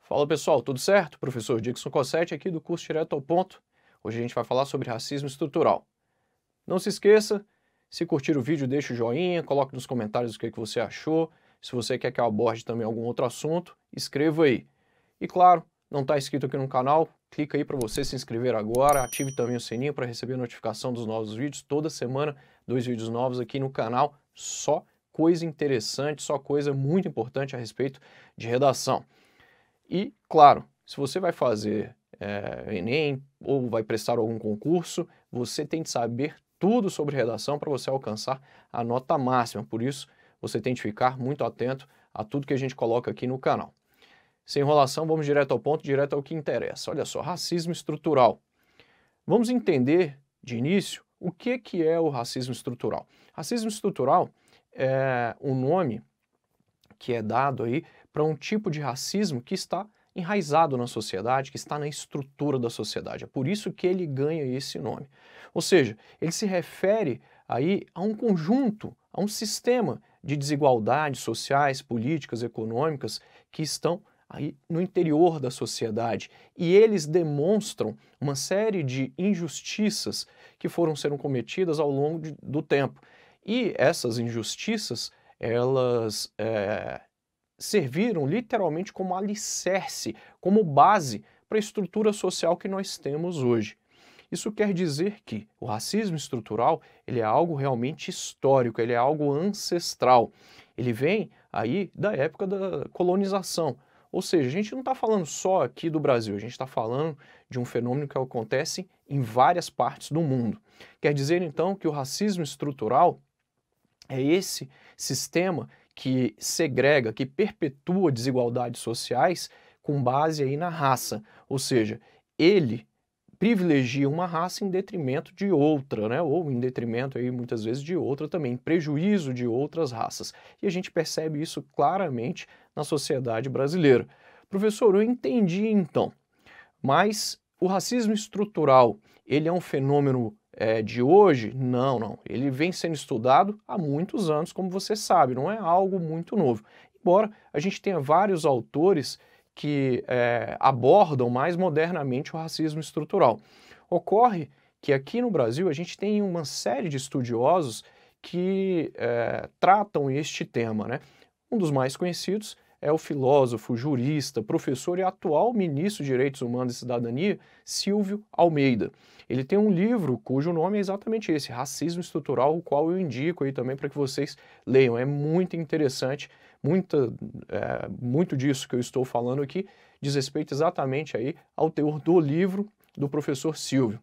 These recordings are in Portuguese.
Fala pessoal, tudo certo? Professor Dixon Cossetti aqui do curso Direto ao Ponto. Hoje a gente vai falar sobre racismo estrutural. Não se esqueça, se curtir o vídeo deixa o joinha, coloque nos comentários o que você achou. Se você quer que eu aborde também algum outro assunto, escreva aí. E claro, não está inscrito aqui no canal, clica aí para você se inscrever agora, ative também o sininho para receber notificação dos novos vídeos. Toda semana, 2 vídeos novos aqui no canal, só coisa interessante, só coisa muito importante a respeito de redação. E, claro, se você vai fazer Enem ou vai prestar algum concurso, você tem que saber tudo sobre redação para você alcançar a nota máxima. Por isso, você tem que ficar muito atento a tudo que a gente coloca aqui no canal. Sem enrolação, vamos direto ao ponto, direto ao que interessa. Olha só, racismo estrutural. Vamos entender, de início, o que é o racismo estrutural. Racismo estrutural é um nome que é dado aí para um tipo de racismo que está enraizado na sociedade, que está na estrutura da sociedade. É por isso que ele ganha esse nome. Ou seja, ele se refere aí a um conjunto, a um sistema de desigualdades sociais, políticas, econômicas que estão aí no interior da sociedade. E eles demonstram uma série de injustiças que foram sendo cometidas ao longo do tempo. E essas injustiças, elas serviram literalmente como alicerce, como base para a estrutura social que nós temos hoje. Isso quer dizer que o racismo estrutural ele é algo realmente histórico, ele é algo ancestral. Ele vem aí da época da colonização. Ou seja, a gente não está falando só aqui do Brasil, a gente está falando de um fenômeno que acontece em várias partes do mundo. Quer dizer, então, que o racismo estrutural é esse sistema que segrega, que perpetua desigualdades sociais com base aí na raça. Ou seja, ele privilegia uma raça em detrimento de outra, né? Ou em detrimento aí muitas vezes de outra também, em prejuízo de outras raças. E a gente percebe isso claramente na sociedade brasileira. Professor, eu entendi então, mas o racismo estrutural, ele é um fenômeno de hoje? Não, não. Ele vem sendo estudado há muitos anos, como você sabe, não é algo muito novo. Embora a gente tenha vários autores que abordam mais modernamente o racismo estrutural. Ocorre que aqui no Brasil a gente tem uma série de estudiosos que tratam este tema, né? Um dos mais conhecidos é o filósofo, jurista, professor e atual ministro de Direitos Humanos e Cidadania, Silvio Almeida. Ele tem um livro cujo nome é exatamente esse, Racismo Estrutural, o qual eu indico aí também para que vocês leiam. É muito interessante, muito disso que eu estou falando aqui diz respeito exatamente aí ao teor do livro do professor Silvio.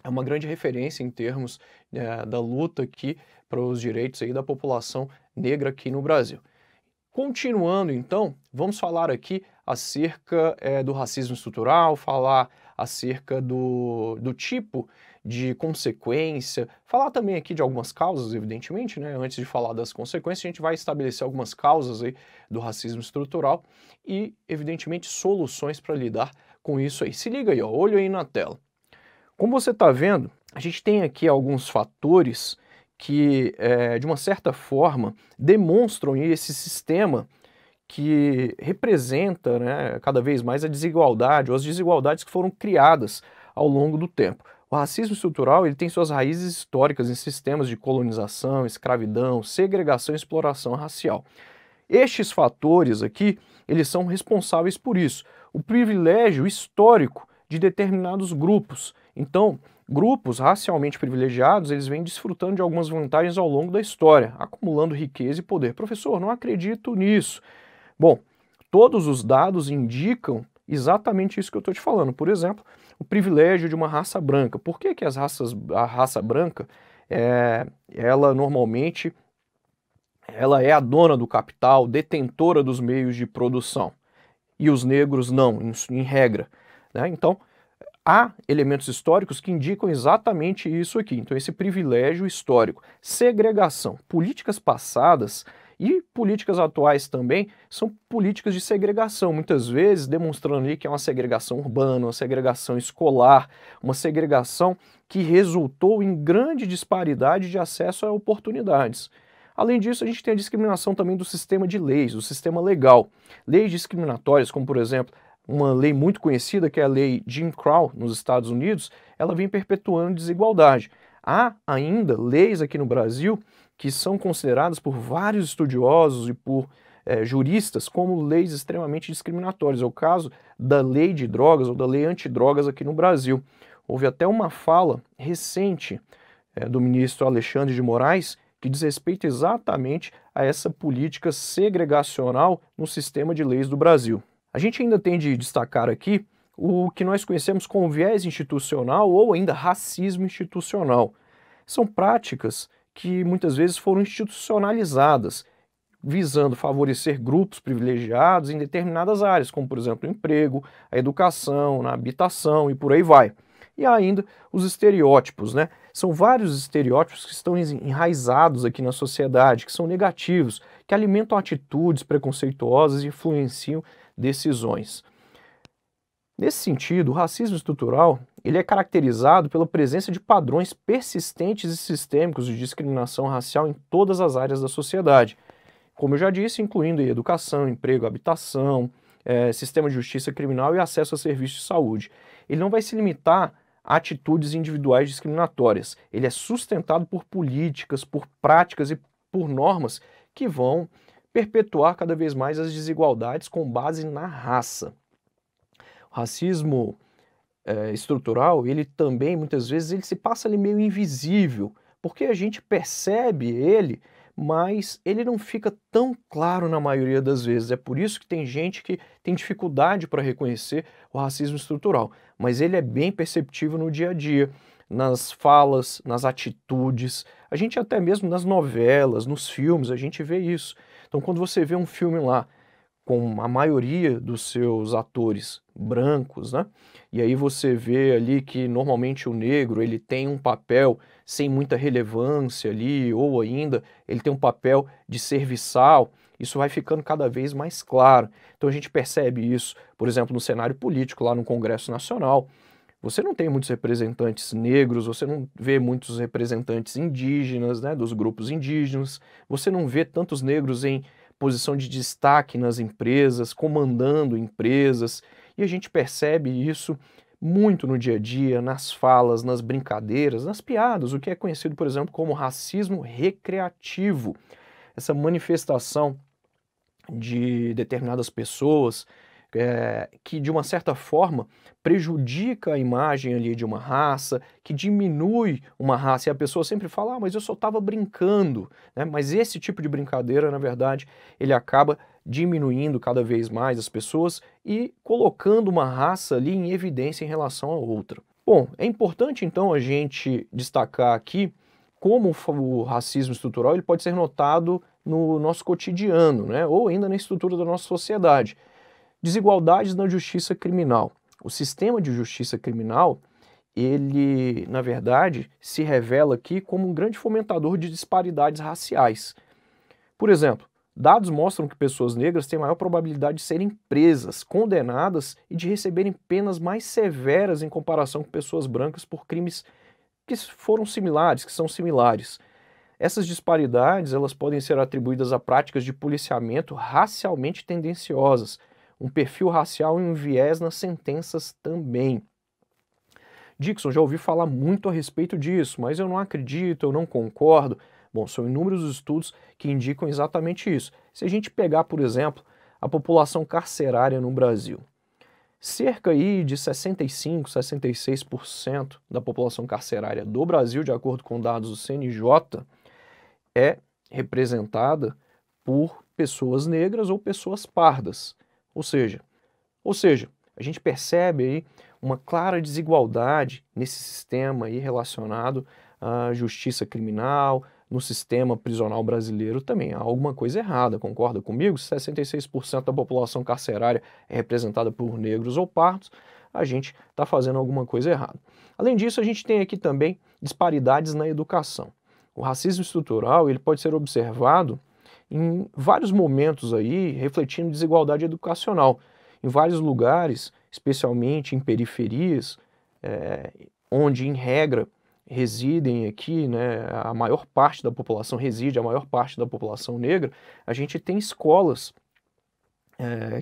É uma grande referência em termos da luta aqui para os direitos aí da população negra aqui no Brasil. Continuando, então, vamos falar aqui acerca do racismo estrutural, falar acerca do tipo de consequência, falar também aqui de algumas causas, evidentemente, né? Antes de falar das consequências, a gente vai estabelecer algumas causas aí do racismo estrutural e, evidentemente, soluções para lidar com isso aí. Se liga aí, ó, olho aí na tela. Como você está vendo, a gente tem aqui alguns fatores que, de uma certa forma, demonstram esse sistema que representa, né, cada vez mais a desigualdade, ou as desigualdades que foram criadas ao longo do tempo. O racismo estrutural ele tem suas raízes históricas em sistemas de colonização, escravidão, segregação e exploração racial. Estes fatores aqui, eles são responsáveis por isso. O privilégio histórico de determinados grupos. Então, grupos racialmente privilegiados, eles vêm desfrutando de algumas vantagens ao longo da história, acumulando riqueza e poder. Professor, não acredito nisso. Bom, todos os dados indicam exatamente isso que eu estou te falando. Por exemplo, o privilégio de uma raça branca. Por que que a raça branca, ela normalmente ela é a dona do capital, detentora dos meios de produção, e os negros não, em regra, né? Então, há elementos históricos que indicam exatamente isso aqui. Então, esse privilégio histórico, segregação, políticas passadas e políticas atuais também são políticas de segregação, muitas vezes demonstrando ali que é uma segregação urbana, uma segregação escolar, uma segregação que resultou em grande disparidade de acesso a oportunidades. Além disso, a gente tem a discriminação também do sistema de leis, do sistema legal. Leis discriminatórias, como por exemplo, uma lei muito conhecida, que é a lei Jim Crow, nos Estados Unidos, ela vem perpetuando desigualdade. Há ainda leis aqui no Brasil que são consideradas por vários estudiosos e por juristas como leis extremamente discriminatórias. É o caso da lei de drogas ou da lei antidrogas aqui no Brasil. Houve até uma fala recente do ministro Alexandre de Moraes que diz respeito exatamente a essa política segregacional no sistema de leis do Brasil. A gente ainda tem de destacar aqui o que nós conhecemos como viés institucional ou ainda racismo institucional. São práticas que muitas vezes foram institucionalizadas, visando favorecer grupos privilegiados em determinadas áreas, como por exemplo o emprego, a educação, na habitação e por aí vai. E ainda os estereótipos, né? São vários estereótipos que estão enraizados aqui na sociedade, que são negativos, que alimentam atitudes preconceituosas e influenciam decisões. Nesse sentido, o racismo estrutural ele é caracterizado pela presença de padrões persistentes e sistêmicos de discriminação racial em todas as áreas da sociedade. Como eu já disse, incluindo educação, emprego, habitação, sistema de justiça criminal e acesso a serviços de saúde. Ele não vai se limitar a atitudes individuais discriminatórias. Ele é sustentado por políticas, por práticas e por normas que vão perpetuar cada vez mais as desigualdades com base na raça. O racismo estrutural, ele também, muitas vezes, ele se passa ali meio invisível, porque a gente percebe ele, mas ele não fica tão claro na maioria das vezes. É por isso que tem gente que tem dificuldade para reconhecer o racismo estrutural, mas ele é bem perceptível no dia a dia, nas falas, nas atitudes, a gente até mesmo nas novelas, nos filmes, a gente vê isso. Então quando você vê um filme lá, com a maioria dos seus atores brancos, né? E aí você vê ali que normalmente o negro ele tem um papel sem muita relevância ali, ou ainda ele tem um papel de serviçal, isso vai ficando cada vez mais claro. Então a gente percebe isso, por exemplo, no cenário político lá no Congresso Nacional. Você não tem muitos representantes negros, você não vê muitos representantes indígenas, né, dos grupos indígenas, você não vê tantos negros em posição de destaque nas empresas, comandando empresas, e a gente percebe isso muito no dia a dia, nas falas, nas brincadeiras, nas piadas, o que é conhecido, por exemplo, como racismo recreativo. Essa manifestação de determinadas pessoas que, de uma certa forma, prejudica a imagem ali de uma raça, que diminui uma raça, e a pessoa sempre fala, mas eu só estava brincando, né? Mas esse tipo de brincadeira, na verdade, ele acaba diminuindo cada vez mais as pessoas e colocando uma raça ali em evidência em relação a outra. Bom, é importante então a gente destacar aqui como o racismo estrutural ele pode ser notado no nosso cotidiano, né? Ou ainda na estrutura da nossa sociedade. Desigualdades na justiça criminal. O sistema de justiça criminal, ele, na verdade, se revela aqui como um grande fomentador de disparidades raciais. Por exemplo, dados mostram que pessoas negras têm maior probabilidade de serem presas, condenadas e de receberem penas mais severas em comparação com pessoas brancas por crimes que foram similares, que são similares. Essas disparidades, elas podem ser atribuídas a práticas de policiamento racialmente tendenciosas, um perfil racial e um viés nas sentenças também. Dixon, já ouvi falar muito a respeito disso, mas eu não acredito, eu não concordo. Bom, são inúmeros estudos que indicam exatamente isso. Se a gente pegar, por exemplo, a população carcerária no Brasil, cerca aí de 65, 66% da população carcerária do Brasil, de acordo com dados do CNJ, é representada por pessoas negras ou pessoas pardas. Ou seja, a gente percebe aí uma clara desigualdade nesse sistema aí relacionado à justiça criminal, no sistema prisional brasileiro também. Há alguma coisa errada, concorda comigo? Se 66% da população carcerária é representada por negros ou pardos, a gente está fazendo alguma coisa errada. Além disso, a gente tem aqui também disparidades na educação. O racismo estrutural ele pode ser observado em vários momentos aí, refletindo desigualdade educacional. Em vários lugares, especialmente em periferias, onde, em regra, residem aqui, né, a maior parte da população reside, a maior parte da população negra, a gente tem escolas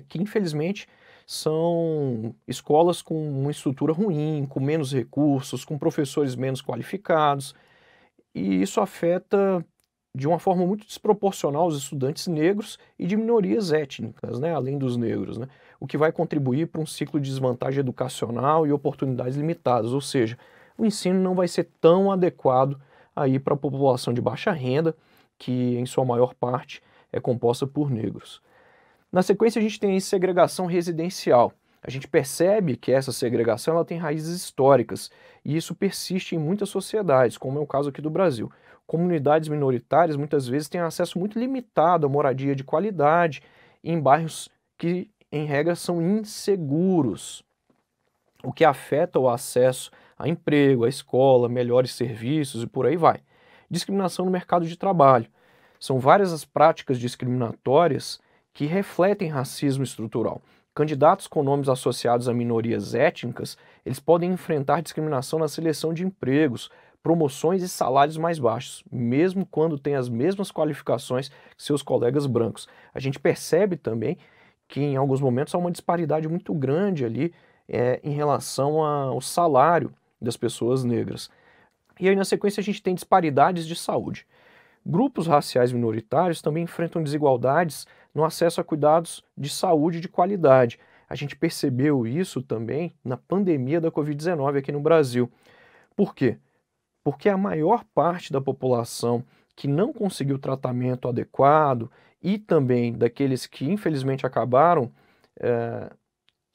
que infelizmente são escolas com uma estrutura ruim, com menos recursos, com professores menos qualificados, e isso afeta de uma forma muito desproporcional os estudantes negros e de minorias étnicas, né, além dos negros, né, o que vai contribuir para um ciclo de desvantagem educacional e oportunidades limitadas, ou seja, o ensino não vai ser tão adequado aí para a população de baixa renda, que em sua maior parte é composta por negros. Na sequência, a gente tem a segregação residencial. A gente percebe que essa segregação ela tem raízes históricas e isso persiste em muitas sociedades, como é o caso aqui do Brasil. Comunidades minoritárias muitas vezes têm acesso muito limitado à moradia de qualidade em bairros que, em regra, são inseguros, o que afeta o acesso a emprego, a escola, melhores serviços e por aí vai. Discriminação no mercado de trabalho. São várias as práticas discriminatórias que refletem racismo estrutural. Candidatos com nomes associados a minorias étnicas, eles podem enfrentar discriminação na seleção de empregos, promoções e salários mais baixos, mesmo quando têm as mesmas qualificações que seus colegas brancos. A gente percebe também que em alguns momentos há uma disparidade muito grande ali em relação ao salário das pessoas negras. E aí na sequência a gente tem disparidades de saúde. Grupos raciais minoritários também enfrentam desigualdades no acesso a cuidados de saúde de qualidade. A gente percebeu isso também na pandemia da Covid-19 aqui no Brasil. Por quê? Porque a maior parte da população que não conseguiu tratamento adequado e também daqueles que infelizmente acabaram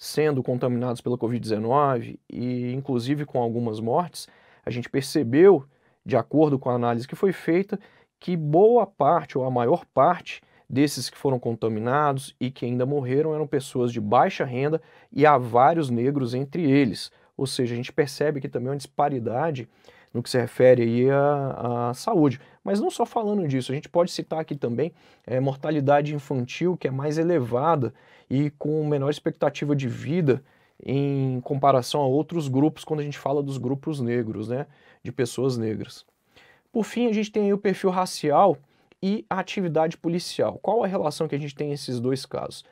sendo contaminados pela Covid-19 e inclusive com algumas mortes, a gente percebeu, de acordo com a análise que foi feita, que boa parte ou a maior parte desses que foram contaminados e que ainda morreram eram pessoas de baixa renda e há vários negros entre eles. Ou seja, a gente percebe que também é uma disparidade no que se refere aí à saúde. Mas não só falando disso, a gente pode citar aqui também mortalidade infantil, que é mais elevada e com menor expectativa de vida em comparação a outros grupos, quando a gente fala dos grupos negros, né, de pessoas negras. Por fim, a gente tem aí o perfil racial e a atividade policial. Qual a relação que a gente tem nesses dois casos?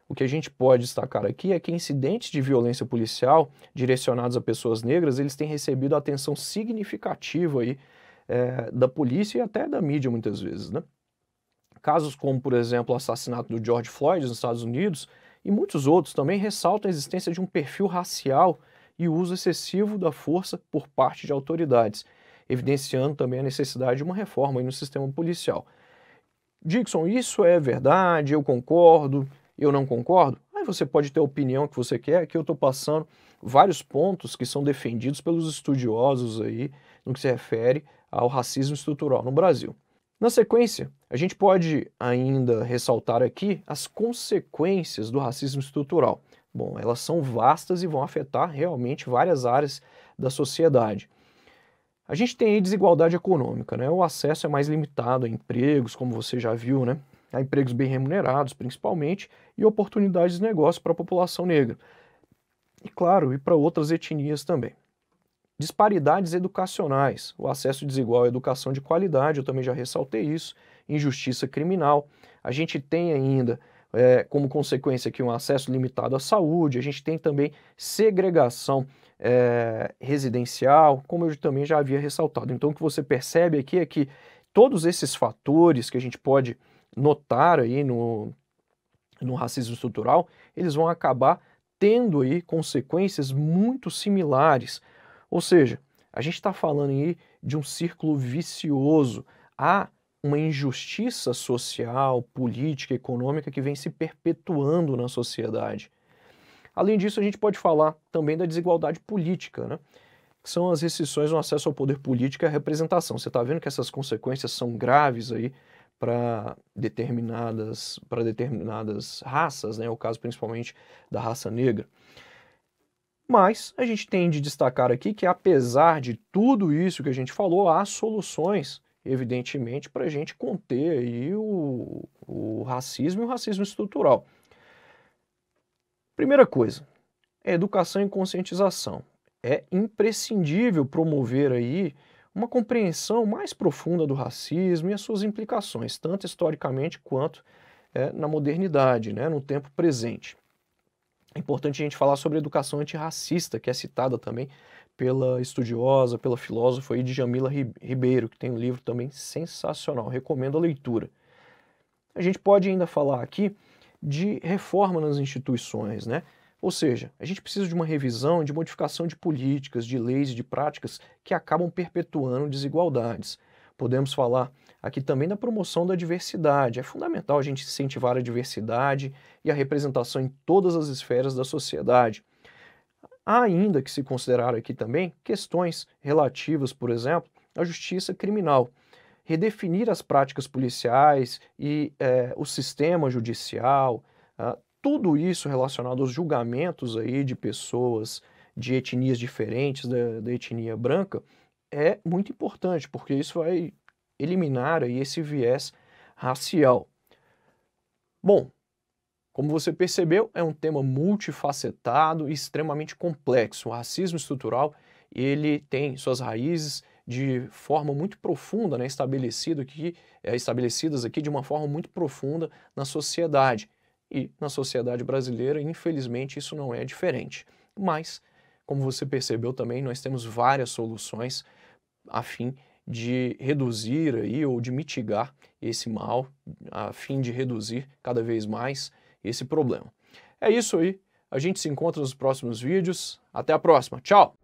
O que a gente pode destacar aqui é que incidentes de violência policial direcionados a pessoas negras, eles têm recebido atenção significativa aí, da polícia e até da mídia muitas vezes, né? Casos como, por exemplo, o assassinato do George Floyd nos Estados Unidos e muitos outros também ressaltam a existência de um perfil racial e o uso excessivo da força por parte de autoridades, evidenciando também a necessidade de uma reforma aí no sistema policial. Dixon, isso é verdade? Eu concordo? Eu não concordo? Aí você pode ter a opinião que você quer, que eu estou passando vários pontos que são defendidos pelos estudiosos aí no que se refere ao racismo estrutural no Brasil. Na sequência, a gente pode ainda ressaltar aqui as consequências do racismo estrutural. Bom, elas são vastas e vão afetar realmente várias áreas da sociedade. A gente tem aí desigualdade econômica, né? O acesso é mais limitado a empregos, como você já viu, né? A empregos bem remunerados, principalmente, e oportunidades de negócio para a população negra. E claro, e para outras etnias também. Disparidades educacionais, o acesso desigual à educação de qualidade, eu também já ressaltei isso, injustiça criminal. A gente tem ainda, como consequência aqui, um acesso limitado à saúde, a gente tem também segregação residencial, como eu também já havia ressaltado. Então o que você percebe aqui é que todos esses fatores que a gente pode notar aí no racismo estrutural, eles vão acabar tendo aí consequências muito similares. Ou seja, a gente está falando aí de um círculo vicioso. Há uma injustiça social, política, econômica que vem se perpetuando na sociedade. Além disso, a gente pode falar também da desigualdade política, né? Que são as restrições no acesso ao poder político e à representação. Você está vendo que essas consequências são graves aí para determinadas raças, né? O caso principalmente da raça negra. Mas a gente tem de destacar aqui que, apesar de tudo isso que a gente falou, há soluções, evidentemente, para a gente conter aí o racismo e o racismo estrutural. Primeira coisa, é educação e conscientização. é imprescindível promover aí uma compreensão mais profunda do racismo e as suas implicações, tanto historicamente quanto na modernidade, né, no tempo presente. É importante a gente falar sobre a educação antirracista, que é citada também pela estudiosa, pela filósofa aí Djamila Ribeiro, que tem um livro também sensacional, recomendo a leitura. A gente pode ainda falar aqui de reforma nas instituições, né? Ou seja, a gente precisa de uma revisão, de modificação de políticas, de leis e de práticas que acabam perpetuando desigualdades. Podemos falar aqui também da promoção da diversidade. É fundamental a gente incentivar a diversidade e a representação em todas as esferas da sociedade. Há ainda que se considerar aqui também questões relativas, por exemplo, à justiça criminal. Redefinir as práticas policiais e o sistema judicial, tudo isso relacionado aos julgamentos aí de pessoas de etnias diferentes da etnia branca é muito importante, porque isso vai eliminar aí esse viés racial. Bom, como você percebeu, é um tema multifacetado e extremamente complexo. O racismo estrutural, ele tem suas raízes de forma muito profunda, né, estabelecidas aqui de uma forma muito profunda na sociedade. E na sociedade brasileira, infelizmente, isso não é diferente. Mas, como você percebeu também, nós temos várias soluções a fim de reduzir aí, ou de mitigar esse mal, a fim de reduzir cada vez mais esse problema. É isso aí, a gente se encontra nos próximos vídeos, até a próxima, tchau!